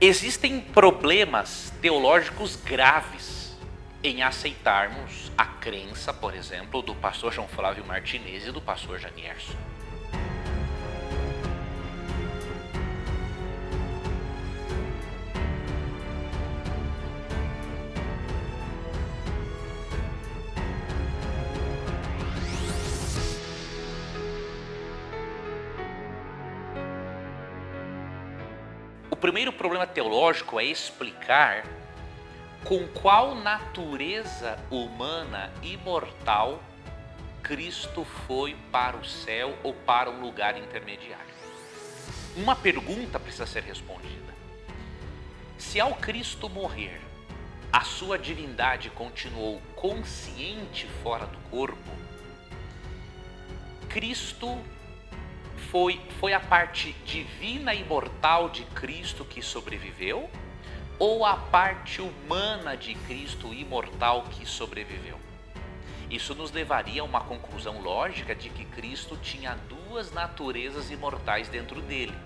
Existem problemas teológicos graves em aceitarmos a crença, por exemplo, do pastor João Flávio Martinez e do pastor Janierson. O primeiro problema teológico é explicar com qual natureza humana imortal Cristo foi para o céu ou para um lugar intermediário. Uma pergunta precisa ser respondida. Se ao Cristo morrer, a sua divindade continuou consciente fora do corpo, Cristo foi a parte divina e mortal de Cristo que sobreviveu? Ou a parte humana de Cristo imortal que sobreviveu? Isso nos levaria a uma conclusão lógica de que Cristo tinha duas naturezas imortais dentro dele.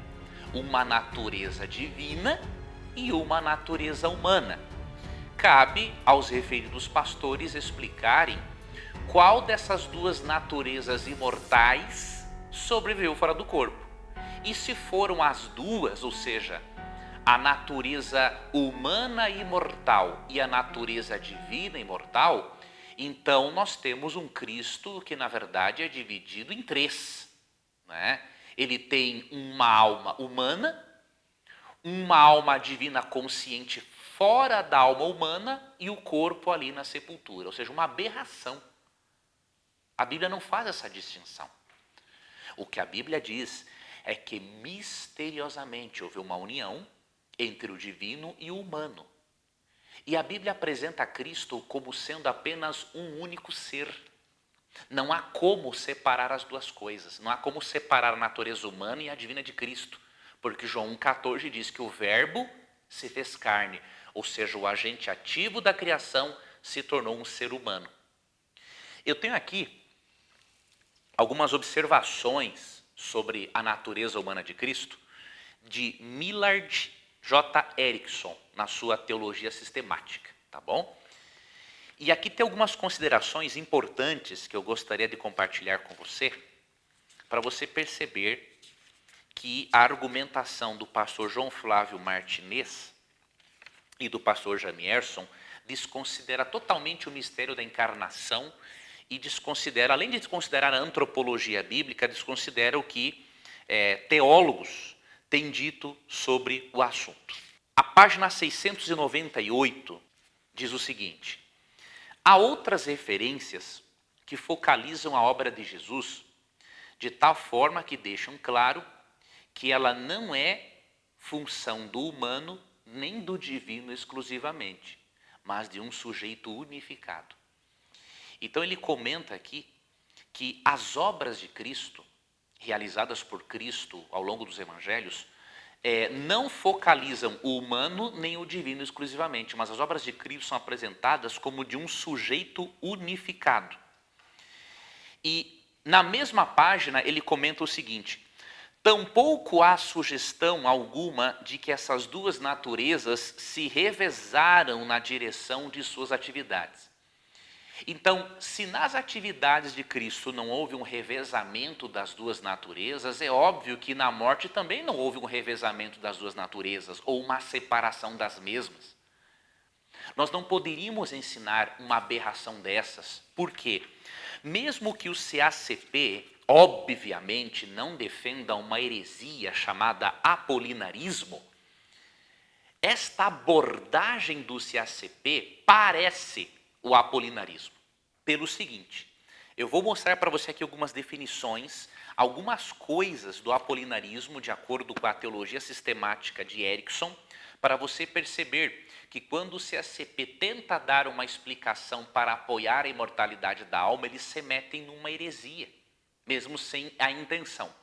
Uma natureza divina e uma natureza humana. Cabe aos referidos pastores explicarem qual dessas duas naturezas imortais sobreviveu fora do corpo. E se foram as duas, ou seja, a natureza humana imortal e a natureza divina imortal, então nós temos um Cristo que na verdade é dividido em três, né? Ele tem uma alma humana, uma alma divina consciente fora da alma humana e o corpo ali na sepultura, ou seja, uma aberração. A Bíblia não faz essa distinção. O que a Bíblia diz é que misteriosamente houve uma união entre o divino e o humano. E a Bíblia apresenta Cristo como sendo apenas um único ser. Não há como separar as duas coisas. Não há como separar a natureza humana e a divina de Cristo. Porque João 1,14 diz que o Verbo se fez carne. Ou seja, o agente ativo da criação se tornou um ser humano. Eu tenho aqui algumas observações sobre a natureza humana de Cristo de Millard J. Erickson, na sua Teologia Sistemática, tá bom? E aqui tem algumas considerações importantes que eu gostaria de compartilhar com você, para você perceber que a argumentação do pastor João Flávio Martinez e do pastor Janierson desconsidera totalmente o mistério da encarnação e desconsidera, além de desconsiderar a antropologia bíblica, desconsidera o que teólogos têm dito sobre o assunto. A página 698 diz o seguinte: há outras referências que focalizam a obra de Jesus de tal forma que deixam claro que ela não é função do humano nem do divino exclusivamente, mas de um sujeito unificado. Então ele comenta aqui que as obras de Cristo, realizadas por Cristo ao longo dos evangelhos, não focalizam o humano nem o divino exclusivamente, mas as obras de Cristo são apresentadas como de um sujeito unificado. E na mesma página ele comenta o seguinte: tampouco há sugestão alguma de que essas duas naturezas se revezaram na direção de suas atividades. Então, se nas atividades de Cristo não houve um revezamento das duas naturezas, é óbvio que na morte também não houve um revezamento das duas naturezas, ou uma separação das mesmas. Nós não poderíamos ensinar uma aberração dessas. Por quê? Mesmo que o CACP, obviamente, não defenda uma heresia chamada apolinarismo, esta abordagem do CACP parece o apolinarismo. Pelo seguinte, eu vou mostrar para você aqui algumas definições, algumas coisas do apolinarismo de acordo com a teologia sistemática de Erickson, para você perceber que quando o CACP tenta dar uma explicação para apoiar a imortalidade da alma, eles se metem numa heresia, mesmo sem a intenção.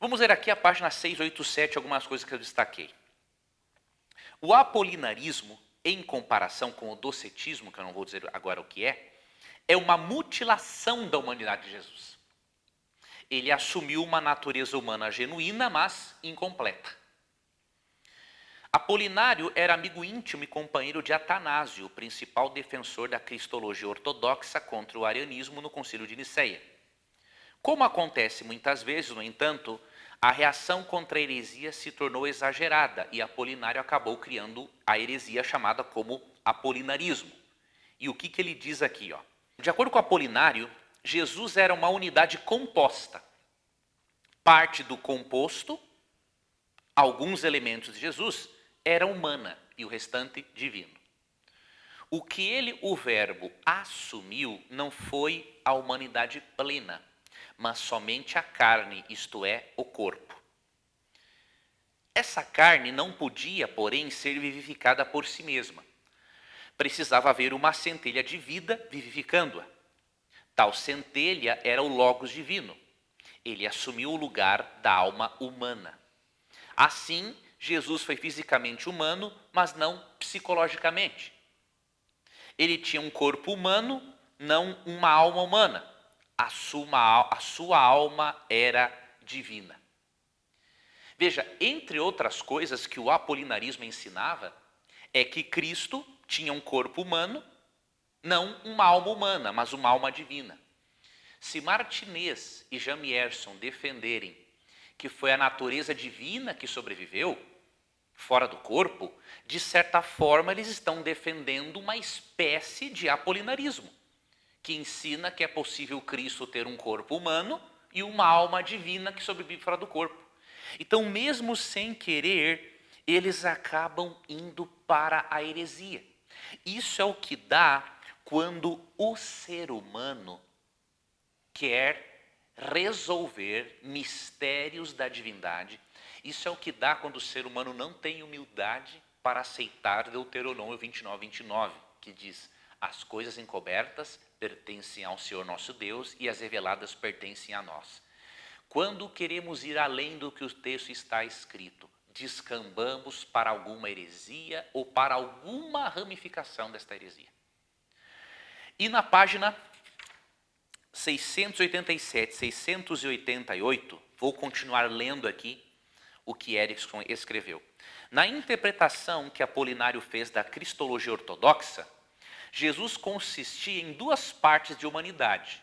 Vamos ver aqui a página 687, algumas coisas que eu destaquei. O apolinarismo, em comparação com o docetismo, que eu não vou dizer agora o que é uma mutilação da humanidade de Jesus. Ele assumiu uma natureza humana genuína, mas incompleta. Apolinário era amigo íntimo e companheiro de Atanásio, o principal defensor da cristologia ortodoxa contra o arianismo no Concílio de Nicéia. Como acontece muitas vezes, no entanto, a reação contra a heresia se tornou exagerada e Apolinário acabou criando a heresia chamada como apolinarismo. E o que ele diz aqui? De acordo com Apolinário, Jesus era uma unidade composta. Parte do composto, alguns elementos de Jesus, era humana e o restante divino. O que ele, o Verbo, assumiu não foi a humanidade plena, mas somente a carne, isto é, o corpo. Essa carne não podia, porém, ser vivificada por si mesma. Precisava haver uma centelha de vida vivificando-a. Tal centelha era o Logos divino. Ele assumiu o lugar da alma humana. Assim, Jesus foi fisicamente humano, mas não psicologicamente. Ele tinha um corpo humano, não uma alma humana. A sua alma era divina. Veja, entre outras coisas que o apolinarismo ensinava, é que Cristo tinha um corpo humano, não uma alma humana, mas uma alma divina. Se Martinez e Jamierson defenderem que foi a natureza divina que sobreviveu, fora do corpo, de certa forma eles estão defendendo uma espécie de apolinarismo, que ensina que é possível Cristo ter um corpo humano e uma alma divina que sobrevive fora do corpo. Então, mesmo sem querer, eles acabam indo para a heresia. Isso é o que dá quando o ser humano quer resolver mistérios da divindade. Isso é o que dá quando o ser humano não tem humildade para aceitar Deuteronômio 29:29, que diz: as coisas encobertas pertencem ao Senhor nosso Deus e as reveladas pertencem a nós. Quando queremos ir além do que o texto está escrito, descambamos para alguma heresia ou para alguma ramificação desta heresia. E na página 687, 688, vou continuar lendo aqui o que Erickson escreveu. Na interpretação que Apolinário fez da cristologia ortodoxa, Jesus consistia em duas partes de humanidade,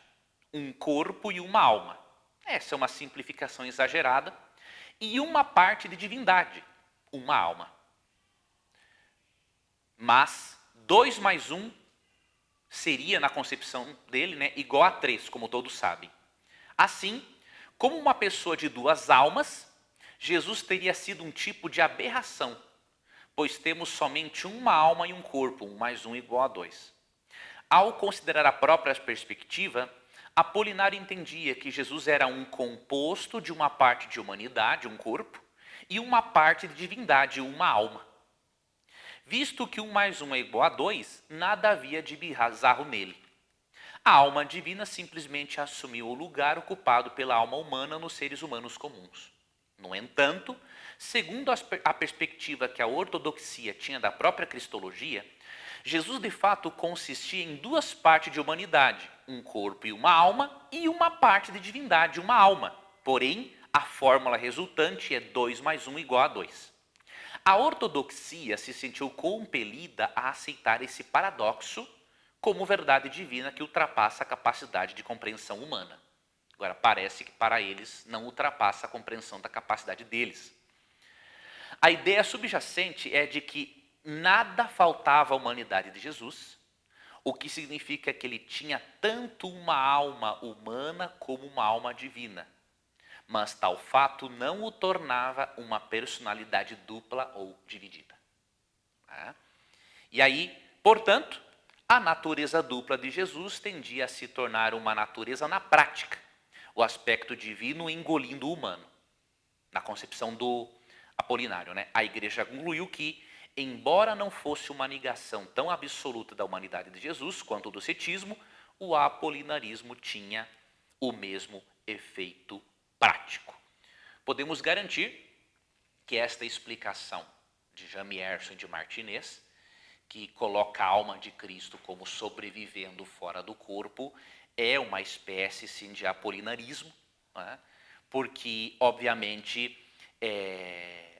um corpo e uma alma. Essa é uma simplificação exagerada. E uma parte de divindade, uma alma. Mas 2 mais 1 seria, na concepção dele, igual a 3, como todos sabem. Assim, como uma pessoa de duas almas, Jesus teria sido um tipo de aberração, pois temos somente uma alma e um corpo, 1 mais 1 igual a 2. Ao considerar a própria perspectiva, Apolinário entendia que Jesus era um composto de uma parte de humanidade, um corpo, e uma parte de divindade, uma alma. Visto que 1 mais 1 é igual a 2, nada havia de bizarro nele. A alma divina simplesmente assumiu o lugar ocupado pela alma humana nos seres humanos comuns. No entanto, segundo a perspectiva que a ortodoxia tinha da própria cristologia, Jesus de fato consistia em duas partes de humanidade, um corpo e uma alma, e uma parte de divindade, uma alma. Porém, a fórmula resultante é 2 mais 1 igual a 2. A ortodoxia se sentiu compelida a aceitar esse paradoxo como verdade divina que ultrapassa a capacidade de compreensão humana. Agora, parece que para eles não ultrapassa a compreensão da capacidade deles. A ideia subjacente é de que nada faltava à humanidade de Jesus, o que significa que ele tinha tanto uma alma humana como uma alma divina. Mas tal fato não o tornava uma personalidade dupla ou dividida. E aí, portanto, a natureza dupla de Jesus tendia a se tornar uma natureza na prática, o aspecto divino engolindo o humano. Na concepção do Apolinário, a igreja concluiu que, embora não fosse uma negação tão absoluta da humanidade de Jesus quanto do cetismo, o apolinarismo tinha o mesmo efeito prático. Podemos garantir que esta explicação de Jamierson e de Martinez, que coloca a alma de Cristo como sobrevivendo fora do corpo, é uma espécie sim de apolinarismo, porque, obviamente,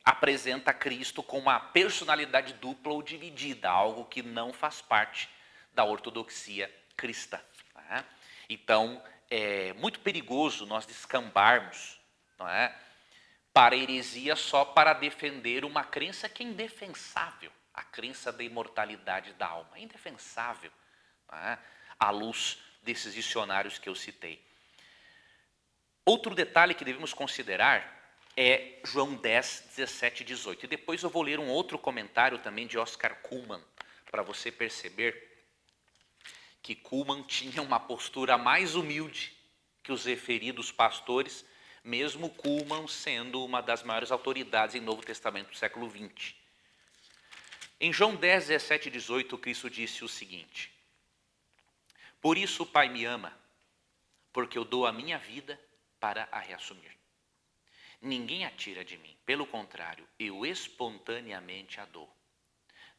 apresenta Cristo com uma personalidade dupla ou dividida, algo que não faz parte da ortodoxia cristã. Né? Então, é muito perigoso nós descambarmos, não é, para a heresia só para defender uma crença que é indefensável, a crença da imortalidade da alma, é indefensável, não é, à luz desses dicionários que eu citei. Outro detalhe que devemos considerar é João 10, 17 e 18. E depois eu vou ler um outro comentário também de Oscar Cullmann, para você perceber que Cullmann tinha uma postura mais humilde que os referidos pastores, mesmo Cullmann sendo uma das maiores autoridades em Novo Testamento do século XX. Em João 10, 17 e 18, Cristo disse o seguinte: por isso o Pai me ama, porque eu dou a minha vida para a reassumir. Ninguém a tira de mim, pelo contrário, eu espontaneamente a dou.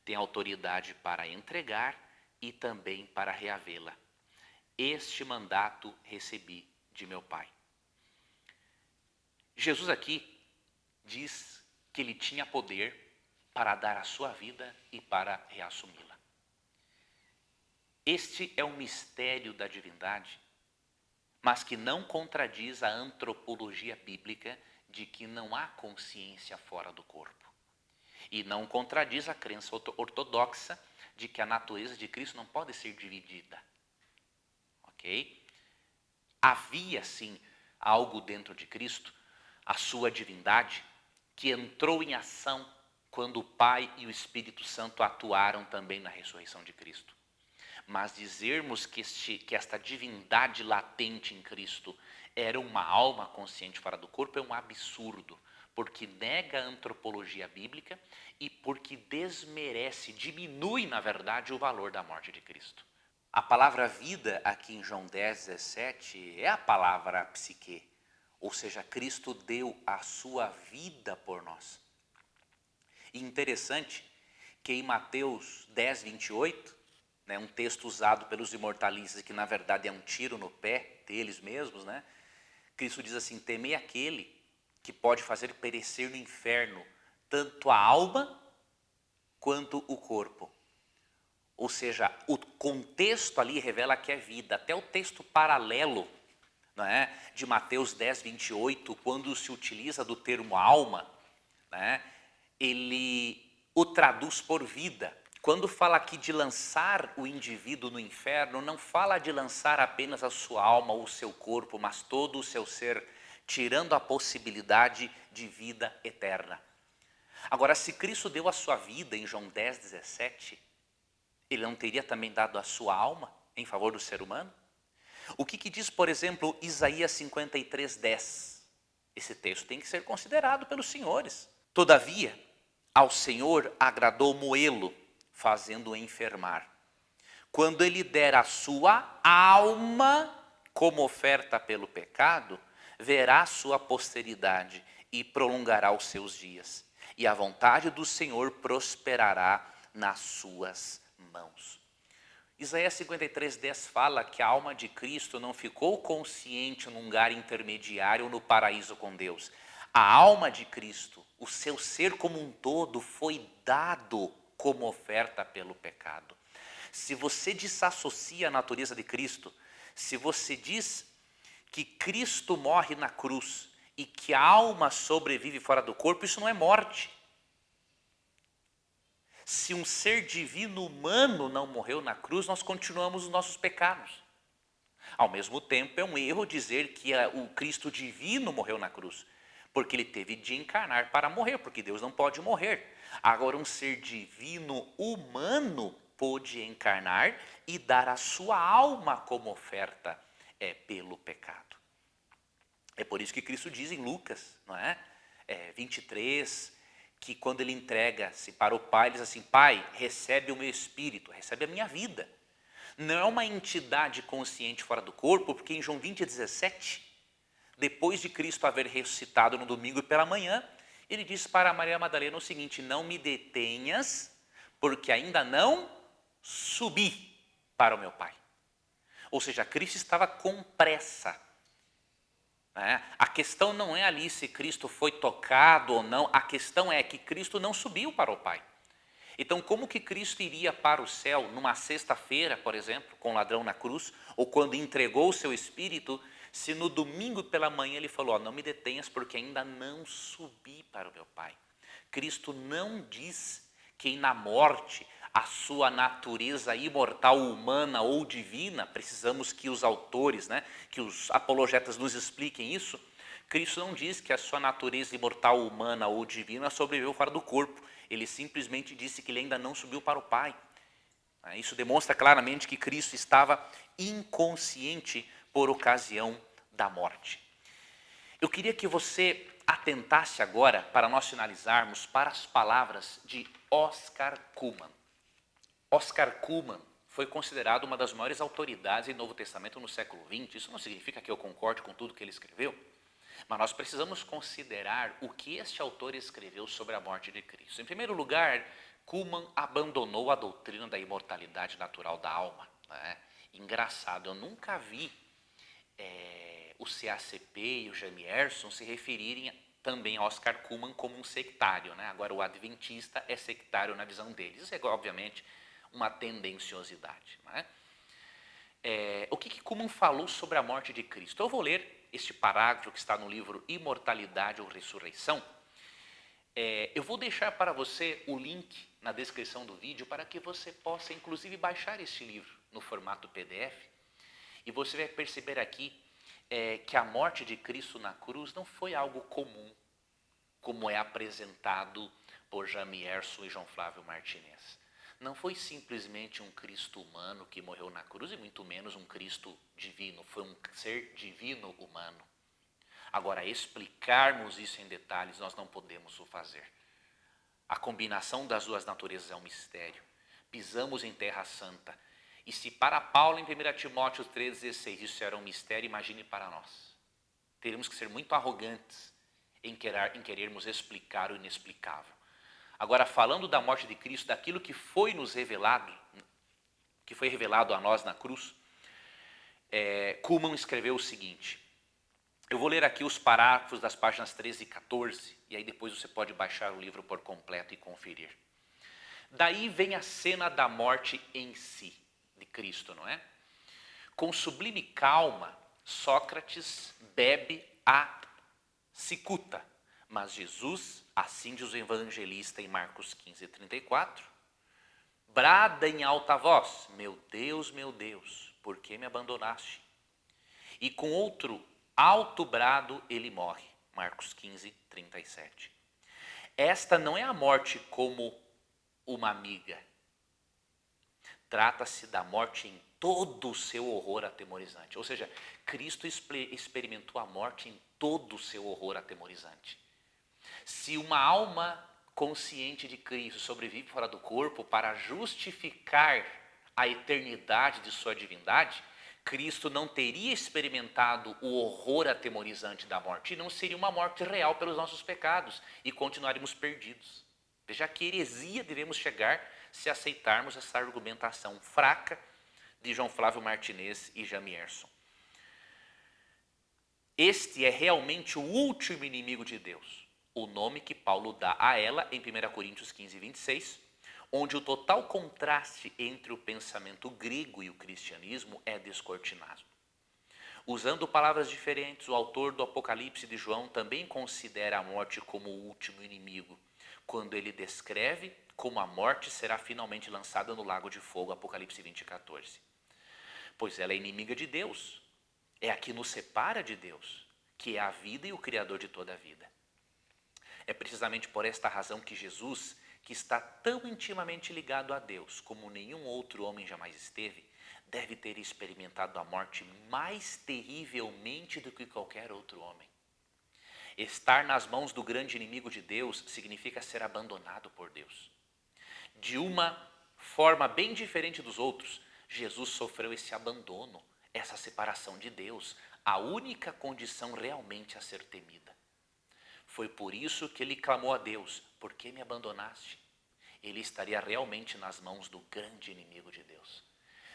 Tenho autoridade para entregar e também para reavê-la. Este mandato recebi de meu Pai. Jesus aqui diz que ele tinha poder para dar a sua vida e para reassumi-la. Este é um mistério da divindade, mas que não contradiz a antropologia bíblica de que não há consciência fora do corpo. E não contradiz a crença ortodoxa de que a natureza de Cristo não pode ser dividida. Ok? Havia, sim, algo dentro de Cristo, a sua divindade, que entrou em ação quando o Pai e o Espírito Santo atuaram também na ressurreição de Cristo. Mas dizermos que esta divindade latente em Cristo era uma alma consciente fora do corpo é um absurdo, porque nega a antropologia bíblica e porque desmerece, diminui, na verdade, o valor da morte de Cristo. A palavra vida aqui em João 10, 17 é a palavra psique, ou seja, Cristo deu a sua vida por nós. E interessante que em Mateus 10, 28, né, um texto usado pelos imortalistas que na verdade é um tiro no pé deles mesmos, né? Cristo diz assim: temei aquele que pode fazer perecer no inferno tanto a alma quanto o corpo. Ou seja, o contexto ali revela que é vida. Até o texto paralelo, não é, de Mateus 10, 28, quando se utiliza do termo alma, né, ele o traduz por vida. Quando fala aqui de lançar o indivíduo no inferno, não fala de lançar apenas a sua alma ou o seu corpo, mas todo o seu ser, tirando a possibilidade de vida eterna. Agora, se Cristo deu a sua vida em João 10, 17, ele não teria também dado a sua alma em favor do ser humano? O que diz, por exemplo, Isaías 53, 10? Esse texto tem que ser considerado pelos senhores. Todavia, ao Senhor agradou moê-lo, fazendo-o enfermar. Quando ele der a sua alma como oferta pelo pecado, verá a sua posteridade e prolongará os seus dias. E a vontade do Senhor prosperará nas suas mãos. Isaías 53, 10 fala que a alma de Cristo não ficou consciente num lugar intermediário no paraíso com Deus. A alma de Cristo, o seu ser como um todo, foi dado como oferta pelo pecado. Se você desassocia a natureza de Cristo, se você diz que Cristo morre na cruz e que a alma sobrevive fora do corpo, isso não é morte. Se um ser divino humano não morreu na cruz, nós continuamos os nossos pecados. Ao mesmo tempo, é um erro dizer que o Cristo divino morreu na cruz, porque ele teve de encarnar para morrer, porque Deus não pode morrer. Agora, um ser divino humano pôde encarnar e dar a sua alma como oferta pelo pecado. É por isso que Cristo diz em Lucas, não é? 23, que quando ele entrega-se para o Pai, ele diz assim: Pai, recebe o meu espírito, recebe a minha vida. Não é uma entidade consciente fora do corpo, porque em João 20, 17, depois de Cristo haver ressuscitado no domingo pela manhã, ele disse para Maria Madalena o seguinte: não me detenhas, porque ainda não subi para o meu Pai. Ou seja, Cristo estava com pressa né? A questão não é ali se Cristo foi tocado ou não, a questão é que Cristo não subiu para o Pai. Então, como que Cristo iria para o céu numa sexta-feira, por exemplo, com o ladrão na cruz, ou quando entregou o seu espírito, se no domingo pela manhã ele falou, não me detenhas porque ainda não subi para o meu Pai. Cristo não diz que na morte a sua natureza imortal, humana ou divina, precisamos que os autores, né, que os apologetas nos expliquem isso, Cristo não diz que a sua natureza imortal, humana ou divina sobreviveu fora do corpo. Ele simplesmente disse que ele ainda não subiu para o Pai. Isso demonstra claramente que Cristo estava inconsciente por ocasião da morte. Eu queria que você atentasse agora, para nós finalizarmos, para as palavras de Oscar Cullmann. Oscar Cullmann foi considerado uma das maiores autoridades em Novo Testamento no século XX. Isso não significa que eu concorde com tudo que ele escreveu, mas nós precisamos considerar o que este autor escreveu sobre a morte de Cristo. Em primeiro lugar, Cullmann abandonou a doutrina da imortalidade natural da alma, né? Engraçado, eu nunca vi o CACP e o Jamierson se referirem também a Oscar Cullmann como um sectário, né? Agora o adventista é sectário na visão deles. Isso é obviamente uma tendenciosidade, né? O que Cullmann falou sobre a morte de Cristo? Eu vou ler este parágrafo que está no livro Imortalidade ou Ressurreição. Eu vou deixar para você o link na descrição do vídeo para que você possa inclusive baixar este livro no formato PDF. E você vai perceber aqui que a morte de Cristo na cruz não foi algo comum, como é apresentado por Jamierson e João Flávio Martinez. Não foi simplesmente um Cristo humano que morreu na cruz, e muito menos um Cristo divino, foi um ser divino humano. Agora, explicarmos isso em detalhes, nós não podemos o fazer. A combinação das duas naturezas é um mistério. Pisamos em terra santa. E se para Paulo, em 1 Timóteo 3,16, isso era um mistério, imagine para nós. Teríamos que ser muito arrogantes em querermos explicar o inexplicável. Agora, falando da morte de Cristo, daquilo que foi nos revelado, que foi revelado a nós na cruz, Cullmann escreveu o seguinte. Eu vou ler aqui os parágrafos das páginas 13 e 14, e aí depois você pode baixar o livro por completo e conferir. Daí vem a cena da morte em si, de Cristo, não é? Com sublime calma, Sócrates bebe a cicuta, mas Jesus, assim diz o evangelista em Marcos 15, 34, brada em alta voz, meu Deus, por que me abandonaste? E com outro alto brado ele morre, Marcos 15, 37. Esta não é a morte como uma amiga. Trata-se da morte em todo o seu horror atemorizante. Ou seja, Cristo experimentou a morte em todo o seu horror atemorizante. Se uma alma consciente de Cristo sobrevive fora do corpo para justificar a eternidade de sua divindade, Cristo não teria experimentado o horror atemorizante da morte, e não seria uma morte real pelos nossos pecados, e continuaríamos perdidos. Veja que heresia devemos chegar se aceitarmos essa argumentação fraca de João Flávio Martinez e Jamierson. Este é realmente o último inimigo de Deus, o nome que Paulo dá a ela em 1 Coríntios 15, 26, onde o total contraste entre o pensamento grego e o cristianismo é descortinado. Usando palavras diferentes, o autor do Apocalipse de João também considera a morte como o último inimigo, quando ele descreve como a morte será finalmente lançada no lago de fogo, Apocalipse 20, 14. Pois ela é inimiga de Deus, é a que nos separa de Deus, que é a vida e o Criador de toda a vida. É precisamente por esta razão que Jesus, que está tão intimamente ligado a Deus como nenhum outro homem jamais esteve, deve ter experimentado a morte mais terrivelmente do que qualquer outro homem. Estar nas mãos do grande inimigo de Deus significa ser abandonado por Deus. De uma forma bem diferente dos outros, Jesus sofreu esse abandono, essa separação de Deus, a única condição realmente a ser temida. Foi por isso que ele clamou a Deus, por que me abandonaste? Ele estaria realmente nas mãos do grande inimigo de Deus.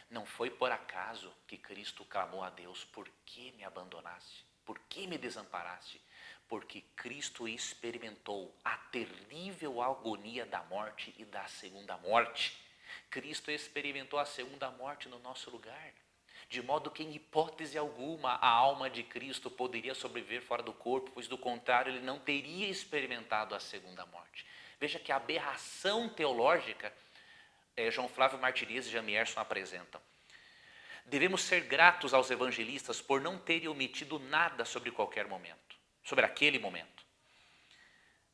Não foi por acaso que Cristo clamou a Deus, por que me abandonaste? Por que me desamparaste? Porque Cristo experimentou a terrível agonia da morte e da segunda morte. Cristo experimentou a segunda morte no nosso lugar. De modo que, em hipótese alguma, a alma de Cristo poderia sobreviver fora do corpo, pois, do contrário, ele não teria experimentado a segunda morte. Veja que aberração teológica João Flávio Martinez e Jamierson apresentam. Devemos ser gratos aos evangelistas por não terem omitido nada sobre qualquer momento, sobre aquele momento.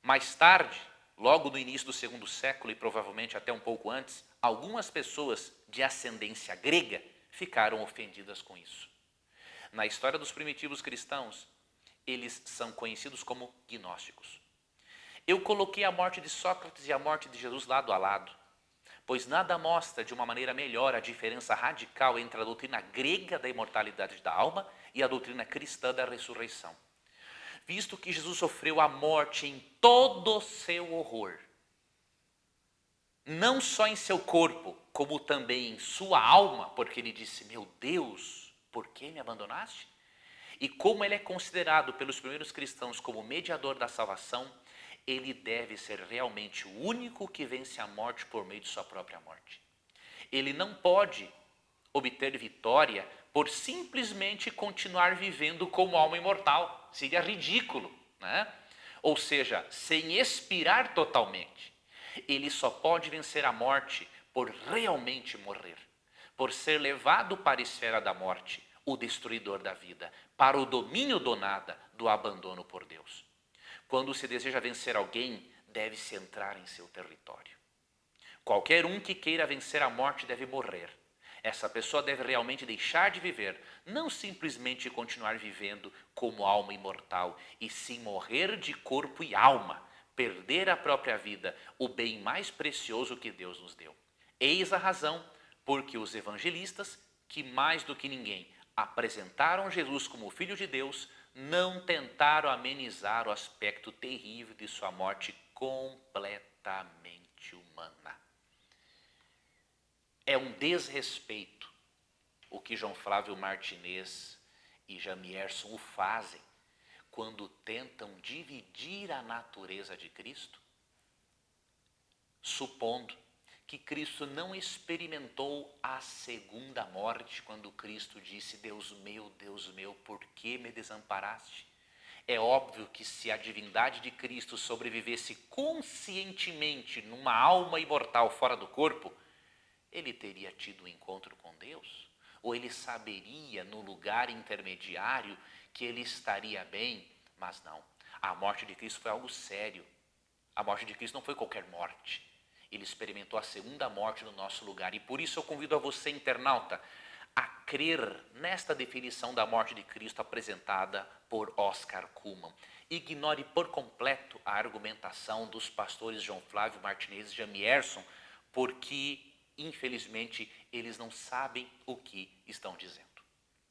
Mais tarde, logo no início do segundo século e provavelmente até um pouco antes, algumas pessoas de ascendência grega ficaram ofendidas com isso. Na história dos primitivos cristãos, eles são conhecidos como gnósticos. Eu coloquei a morte de Sócrates e a morte de Jesus lado a lado, pois nada mostra de uma maneira melhor a diferença radical entre a doutrina grega da imortalidade da alma e a doutrina cristã da ressurreição. Visto que Jesus sofreu a morte em todo o seu horror, não só em seu corpo, como também em sua alma, porque ele disse, meu Deus, por que me abandonaste? E como ele é considerado pelos primeiros cristãos como mediador da salvação, ele deve ser realmente o único que vence a morte por meio de sua própria morte. Ele não pode obter vitória por simplesmente continuar vivendo como alma imortal. Seria ridículo, né? Ou seja, sem expirar totalmente. Ele só pode vencer a morte por realmente morrer, por ser levado para a esfera da morte, o destruidor da vida, para o domínio do nada, do abandono por Deus. Quando se deseja vencer alguém, deve-se entrar em seu território. Qualquer um que queira vencer a morte deve morrer. Essa pessoa deve realmente deixar de viver, não simplesmente continuar vivendo como alma imortal, e sim morrer de corpo e alma, perder a própria vida, o bem mais precioso que Deus nos deu. Eis a razão porque os evangelistas, que mais do que ninguém apresentaram Jesus como Filho de Deus, não tentaram amenizar o aspecto terrível de sua morte completamente humana. É um desrespeito o que João Flávio Martinez e Jamierson o fazem quando tentam dividir a natureza de Cristo, supondo que Cristo não experimentou a segunda morte quando Cristo disse, Deus meu, por que me desamparaste? É óbvio que se a divindade de Cristo sobrevivesse conscientemente numa alma imortal fora do corpo, ele teria tido um encontro com Deus? Ou ele saberia no lugar intermediário que ele estaria bem? Mas não, a morte de Cristo foi algo sério. A morte de Cristo não foi qualquer morte. Ele experimentou a segunda morte no nosso lugar. E por isso eu convido a você, internauta, a crer nesta definição da morte de Cristo apresentada por Oscar Cullmann. Ignore por completo a argumentação dos pastores João Flávio Martinez e Jamierson, porque, infelizmente, eles não sabem o que estão dizendo.